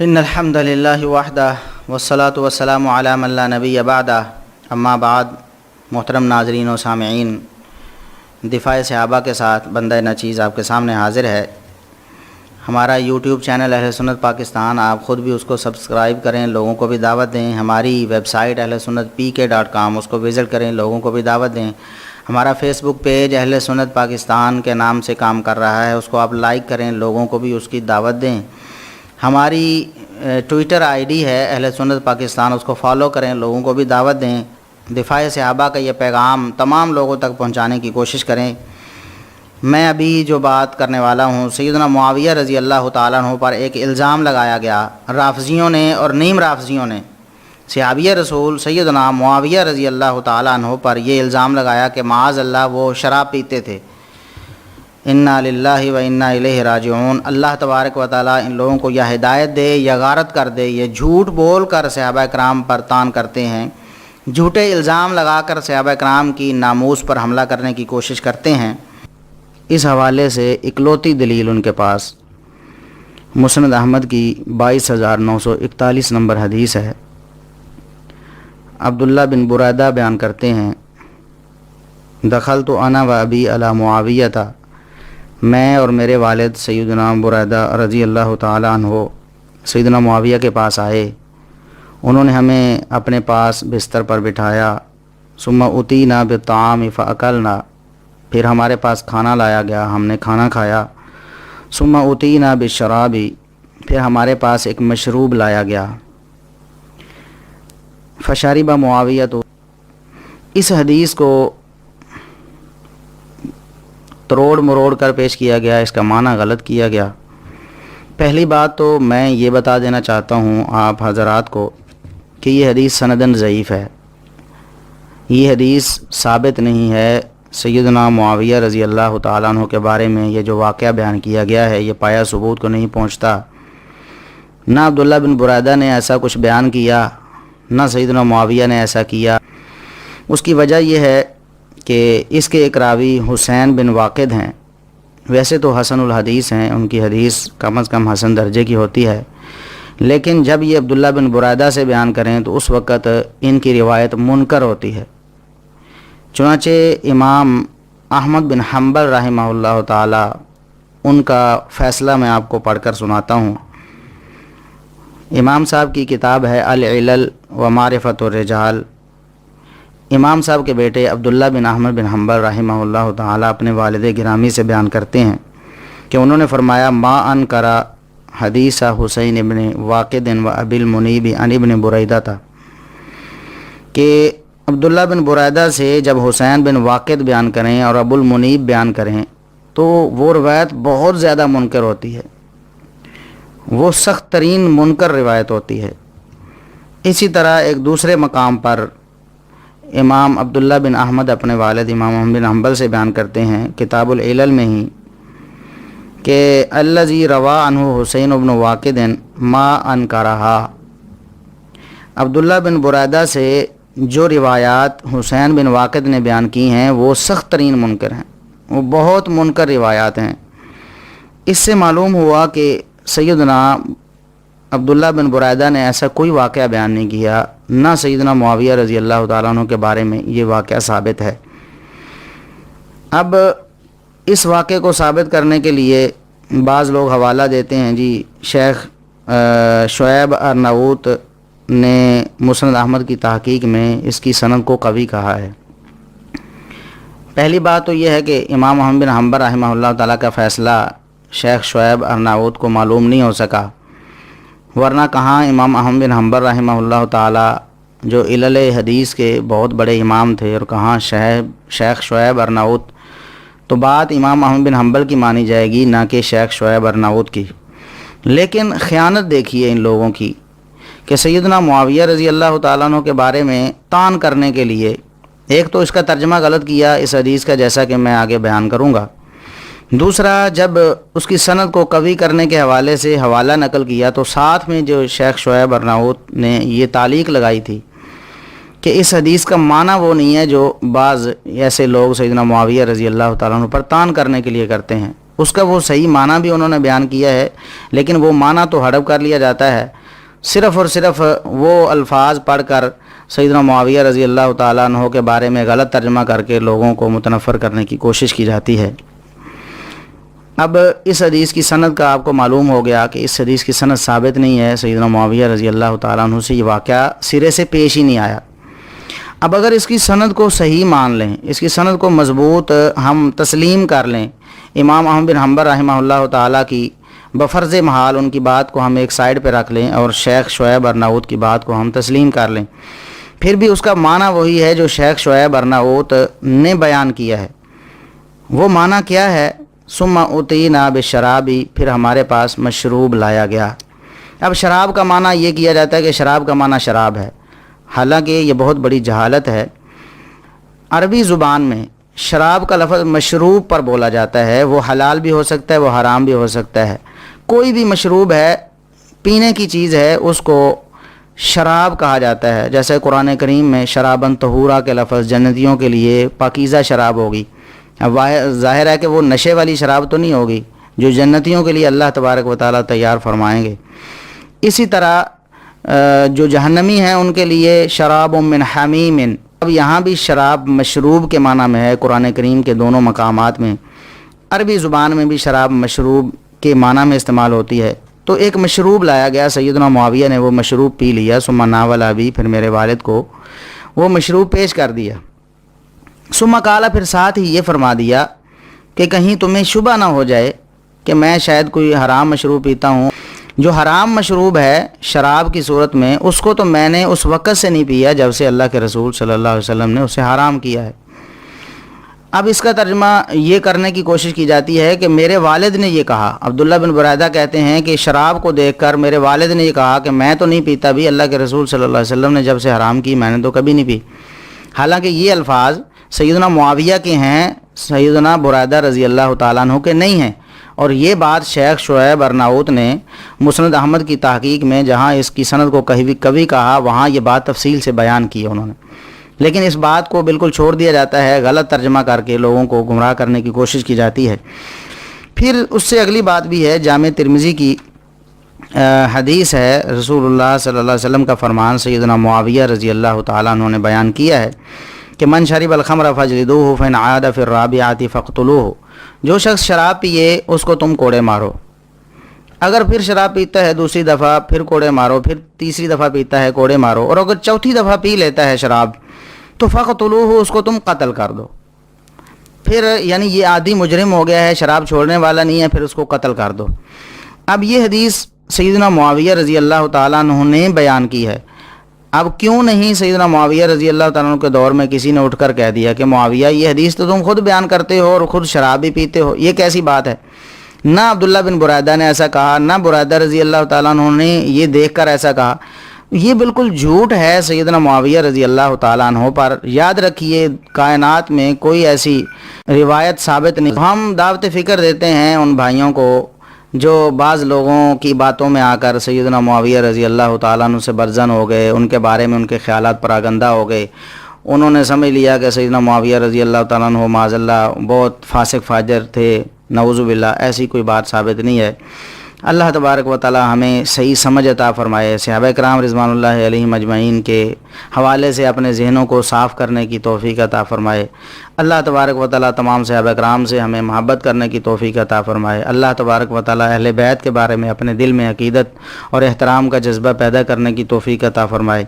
ان الحمد للہ وحدہ والصلاۃ والسلام علی من لا نبی بعدہ اما بعد۔ محترم ناظرین و سامعین، دفاع صحابہ کے ساتھ بندہ نچیز آپ کے سامنے حاضر ہے۔ ہمارا یوٹیوب چینل اہل سنت پاکستان، آپ خود بھی اس کو سبسکرائب کریں، لوگوں کو بھی دعوت دیں۔ ہماری ویب سائٹ ahlsunnatpk.com، اس کو وزٹ کریں، لوگوں کو بھی دعوت دیں۔ ہمارا فیس بک پیج اہل سنت پاکستان کے نام سے کام کر رہا ہے، اس کو آپ لائک کریں، لوگوں کو بھی اس کی دعوت دیں۔ ہماری ٹویٹر آئی ڈی ہے اہل سنت پاکستان، اس کو فالو کریں، لوگوں کو بھی دعوت دیں۔ دفاع صحابہ کا یہ پیغام تمام لوگوں تک پہنچانے کی کوشش کریں۔ میں ابھی جو بات کرنے والا ہوں، سیدنا معاویہ رضی اللہ تعالیٰ عنہ پر ایک الزام لگایا گیا رافضیوں نے اور نیم رافضیوں نے۔ صحابی رسول سیدنا معاویہ رضی اللہ تعالیٰ عنہ پر یہ الزام لگایا کہ معاذ اللہ وہ شراب پیتے تھے۔ انا للہ و انا الیہ راجعون۔ اللہ تبارک و تعالیٰ ان لوگوں کو یا ہدایت دے یا غارت کر دے، یہ جھوٹ بول کر صحابہ کرام پر تان کرتے ہیں، جھوٹے الزام لگا کر صحابہ کرام کی ناموس پر حملہ کرنے کی کوشش کرتے ہیں۔ اس حوالے سے اکلوتی دلیل ان کے پاس مسند احمد کی 22,941 نمبر حدیث ہے۔ عبداللہ بن بريدہ بیان کرتے ہیں، دخلت انا و ابی علی معاویہ تھا، میں اور میرے والد سیدنا بريدہ رضی اللہ تعالیٰ عنہ سیدنا معاویہ کے پاس آئے۔ انہوں نے ہمیں اپنے پاس بستر پر بٹھایا۔ ثم اتینا بالطعام فاکلنا، پھر ہمارے پاس کھانا لایا گیا، ہم نے کھانا کھایا۔ ثم اتینا بالشراب، پھر ہمارے پاس ایک مشروب لایا گیا۔ فشرب معاویہ، تو اس حدیث کو تروڑ مروڑ کر پیش کیا گیا، اس کا معنی غلط کیا گیا۔ پہلی بات تو میں یہ بتا دینا چاہتا ہوں آپ حضرات کو کہ یہ حدیث سندن ضعیف ہے، یہ حدیث ثابت نہیں ہے۔ سیدنا معاویہ رضی اللہ تعالیٰ عنہ کے بارے میں یہ جو واقعہ بیان کیا گیا ہے، یہ پایا ثبوت کو نہیں پہنچتا۔ نہ عبداللہ بن بريدہ نے ایسا کچھ بیان کیا، نہ سیدنا معاویہ نے ایسا کیا۔ اس کی وجہ یہ ہے کہ اس کے ایک راوی حسین بن واقد ہیں، ویسے تو حسن الحدیث ہیں، ان کی حدیث کم از کم حسن درجے کی ہوتی ہے، لیکن جب یہ عبداللہ بن بريدہ سے بیان کریں تو اس وقت ان کی روایت منکر ہوتی ہے۔ چنانچہ امام احمد بن حنبل رحمہ اللہ تعالی، ان کا فیصلہ میں آپ کو پڑھ کر سناتا ہوں۔ امام صاحب کی کتاب ہے العلل و معرفت الرجال۔ امام صاحب کے بیٹے عبداللہ بن احمد بن حنبل رحمہ اللہ تعالی اپنے والد گرامی سے بیان کرتے ہیں کہ انہوں نے فرمایا، ما انکر حدیث حسین ابن واقد و ابی المنیب عن ابن بريدہ تھا، کہ عبداللہ بن بريدہ سے جب حسین بن واقد بیان کریں اور ابو المنیب بیان کریں تو وہ روایت بہت زیادہ منکر ہوتی ہے، وہ سخت ترین منکر روایت ہوتی ہے۔ اسی طرح ایک دوسرے مقام پر امام عبداللہ بن احمد اپنے والد امام احمد بن حنبل سے بیان کرتے ہیں کتاب العلل میں ہی کہ الذی روا عنہ حسین بن واقد ما انکرہا، عبداللہ بن بريدہ سے جو روایات حسین بن واقد نے بیان کی ہیں وہ سخت ترین منکر ہیں، وہ بہت منکر روایات ہیں۔ اس سے معلوم ہوا کہ سیدنا عبداللہ بن بريدہ نے ایسا کوئی واقعہ بیان نہیں کیا، نہ سیدنا معاویہ رضی اللہ تعالیٰ عنہ کے بارے میں یہ واقعہ ثابت ہے۔ اب اس واقعے کو ثابت کرنے کے لیے بعض لوگ حوالہ دیتے ہیں، جی شیخ شعیب ارناؤت نے مسند احمد کی تحقیق میں اس کی سند کو قوی کہا ہے۔ پہلی بات تو یہ ہے کہ امام احمد بن حنبل رحمہ اللہ تعالیٰ کا فیصلہ شیخ شعیب ارناؤت کو معلوم نہیں ہو سکا، ورنہ کہاں امام احمد بن حنبل رحمہ اللہ تعالیٰ جو علل حدیث کے بہت بڑے امام تھے، اور کہاں شیخ شعیب ارناؤت، تو بات امام احمد بن حنبل کی مانی جائے گی، نہ کہ شیخ شعیب ارناؤت کی۔ لیکن خیانت دیکھیے ان لوگوں کی کہ سیدنا معاویہ رضی اللہ تعالیٰ عنہ کے بارے میں تان کرنے کے لیے ایک تو اس کا ترجمہ غلط کیا اس حدیث کا، جیسا کہ میں آگے بیان کروں گا۔ دوسرا، جب اس کی سند کو قوی کرنے کے حوالے سے حوالہ نقل کیا تو ساتھ میں جو شیخ شعیب ارناؤت نے یہ تعلیق لگائی تھی کہ اس حدیث کا معنی وہ نہیں ہے جو بعض ایسے لوگ سیدنا معاویہ رضی اللہ تعالیٰ عنہ پر تان کرنے کے لیے کرتے ہیں۔ اس کا وہ صحیح معنی بھی انہوں نے بیان کیا ہے، لیکن وہ معنی تو ہڑپ کر لیا جاتا ہے، صرف اور صرف وہ الفاظ پڑھ کر سیدنا معاویہ رضی اللہ تعالیٰ عنہ کے بارے میں غلط ترجمہ کر کے لوگوں کو متنفر کرنے کی کوشش کی جاتی ہے۔ اب اس حدیث کی سند کا آپ کو معلوم ہو گیا کہ اس حدیث کی سند ثابت نہیں ہے، سیدنا معاویہ رضی اللہ تعالیٰ عنہ سے یہ واقعہ سرے سے پیش ہی نہیں آیا۔ اب اگر اس کی سند کو صحیح مان لیں، اس کی سند کو مضبوط ہم تسلیم کر لیں، امام احمد بن حنبل رحمہ اللہ تعالیٰ کی بفرض محال ان کی بات کو ہم ایک سائیڈ پہ رکھ لیں اور شیخ شعیب ارناؤت کی بات کو ہم تسلیم کر لیں، پھر بھی اس کا معنی وہی ہے جو شیخ شعیب ارناؤت نے بیان کیا ہے۔ وہ معنی کیا ہے؟ ثم اتینا بالشرابی، پھر ہمارے پاس مشروب لایا گیا۔ اب شراب کا معنی یہ کیا جاتا ہے کہ شراب کا معنی شراب ہے، حالانکہ یہ بہت بڑی جہالت ہے۔ عربی زبان میں شراب کا لفظ مشروب پر بولا جاتا ہے، وہ حلال بھی ہو سکتا ہے، وہ حرام بھی ہو سکتا ہے۔ کوئی بھی مشروب ہے، پینے کی چیز ہے، اس کو شراب کہا جاتا ہے۔ جیسے قرآن کریم میں شرابن طہورا کے لفظ جنتیوں کے لیے پاکیزہ شراب ہوگی۔ اب ظاہر ہے کہ وہ نشے والی شراب تو نہیں ہوگی جو جنتیوں کے لیے اللہ تبارک و تعالیٰ تیار فرمائیں گے۔ اسی طرح جو جہنمی ہیں ان کے لیے شراب من حمیم۔ اب یہاں بھی شراب مشروب کے معنی میں ہے، قرآن کریم کے دونوں مقامات میں۔ عربی زبان میں بھی شراب مشروب کے معنی میں استعمال ہوتی ہے۔ تو ایک مشروب لایا گیا، سیدنا معاویہ نے وہ مشروب پی لیا، ثم ناول ابی، پھر میرے والد کو وہ مشروب پیش کر دیا۔ ثم قال، پھر ساتھ ہی یہ فرما دیا کہ کہیں تمہیں شبہ نہ ہو جائے کہ میں شاید کوئی حرام مشروب پیتا ہوں۔ جو حرام مشروب ہے شراب کی صورت میں، اس کو تو میں نے اس وقت سے نہیں پیا جب سے اللہ کے رسول صلی اللہ علیہ وسلم نے اسے حرام کیا ہے۔ اب اس کا ترجمہ یہ کرنے کی کوشش کی جاتی ہے کہ میرے والد نے یہ کہا۔ عبداللہ بن برائدہ کہتے ہیں کہ شراب کو دیکھ کر میرے والد نے یہ کہا کہ میں تو نہیں پیتا بھی، اللہ کے رسول صلی اللہ علیہ وسلم نے جب سے حرام کی میں نے تو کبھی نہیں پی۔ حالانکہ یہ الفاظ سیدنا معاویہ کے ہیں، سیدنا برائدہ رضی اللہ تعالیٰ عنہ کے نہیں ہیں۔ اور یہ بات شیخ شعیب ارناؤت نے مسند احمد کی تحقیق میں جہاں اس کی سند کو کبھی کہا، وہاں یہ بات تفصیل سے بیان کی ہے انہوں نے، لیکن اس بات کو بالکل چھوڑ دیا جاتا ہے، غلط ترجمہ کر کے لوگوں کو گمراہ کرنے کی کوشش کی جاتی ہے۔ پھر اس سے اگلی بات بھی ہے، جامع ترمذی کی حدیث ہے، رسول اللہ صلی اللہ علیہ وسلم کا فرمان سیدنا معاویہ رضی اللہ تعالیٰ عنہ نے بیان کیا ہے کہ من شرب الخمر فجلدوہ فإن عاد فی الرابعۃ فاقتلوہ، جو شخص شراب پیے اس کو تم کوڑے مارو، اگر پھر شراب پیتا ہے دوسری دفعہ پھر کوڑے مارو، پھر تیسری دفعہ پیتا ہے کوڑے مارو، اور اگر چوتھی دفعہ پی لیتا ہے شراب تو فقتلوہ، اس کو تم قتل کر دو۔ پھر یعنی یہ عادی مجرم ہو گیا ہے، شراب چھوڑنے والا نہیں ہے، پھر اس کو قتل کر دو۔ اب یہ حدیث سیدنا معاویہ رضی اللہ تعالیٰ عنہ نے بیان کی ہے۔ اب کیوں نہیں سیدنا معاویہ رضی اللہ تعالیٰ عنہ کے دور میں کسی نے اٹھ کر کہہ دیا کہ معاویہ یہ حدیث تو تم خود بیان کرتے ہو اور خود شراب بھی پیتے ہو، یہ کیسی بات ہے؟ نہ عبداللہ بن برائدہ نے ایسا کہا، نہ برائدہ رضی اللہ تعالیٰ عنہ نے یہ دیکھ کر ایسا کہا۔ یہ بالکل جھوٹ ہے سیدنا معاویہ رضی اللہ تعالیٰ عنہ پر۔ یاد رکھیے کائنات میں کوئی ایسی روایت ثابت نہیں۔ ہم دعوت فکر دیتے ہیں ان بھائیوں کو جو بعض لوگوں کی باتوں میں آ کر سیدنا معاویہ رضی اللہ تعالیٰ عنہ سے برزن ہو گئے، ان کے بارے میں ان کے خیالات پراگندہ ہو گئے، انہوں نے سمجھ لیا کہ سیدنا معاویہ رضی اللہ تعالیٰ عنہ معاذ اللہ بہت فاسق فاجر تھے، نعوذ باللہ۔ ایسی کوئی بات ثابت نہیں ہے۔ اللہ تبارک و تعالی ہمیں صحیح سمجھ عطا فرمائے، صحابہ کرام رضوان اللہ علیہم اجمعین کے حوالے سے اپنے ذہنوں کو صاف کرنے کی توفیق عطا فرمائے۔ اللہ تبارک و تعالی تمام صحابہ کرام سے ہمیں محبت کرنے کی توفیق عطا فرمائے۔ اللہ تبارک و تعالی اہل بیت کے بارے میں اپنے دل میں عقیدت اور احترام کا جذبہ پیدا کرنے کی توفیق عطا فرمائے۔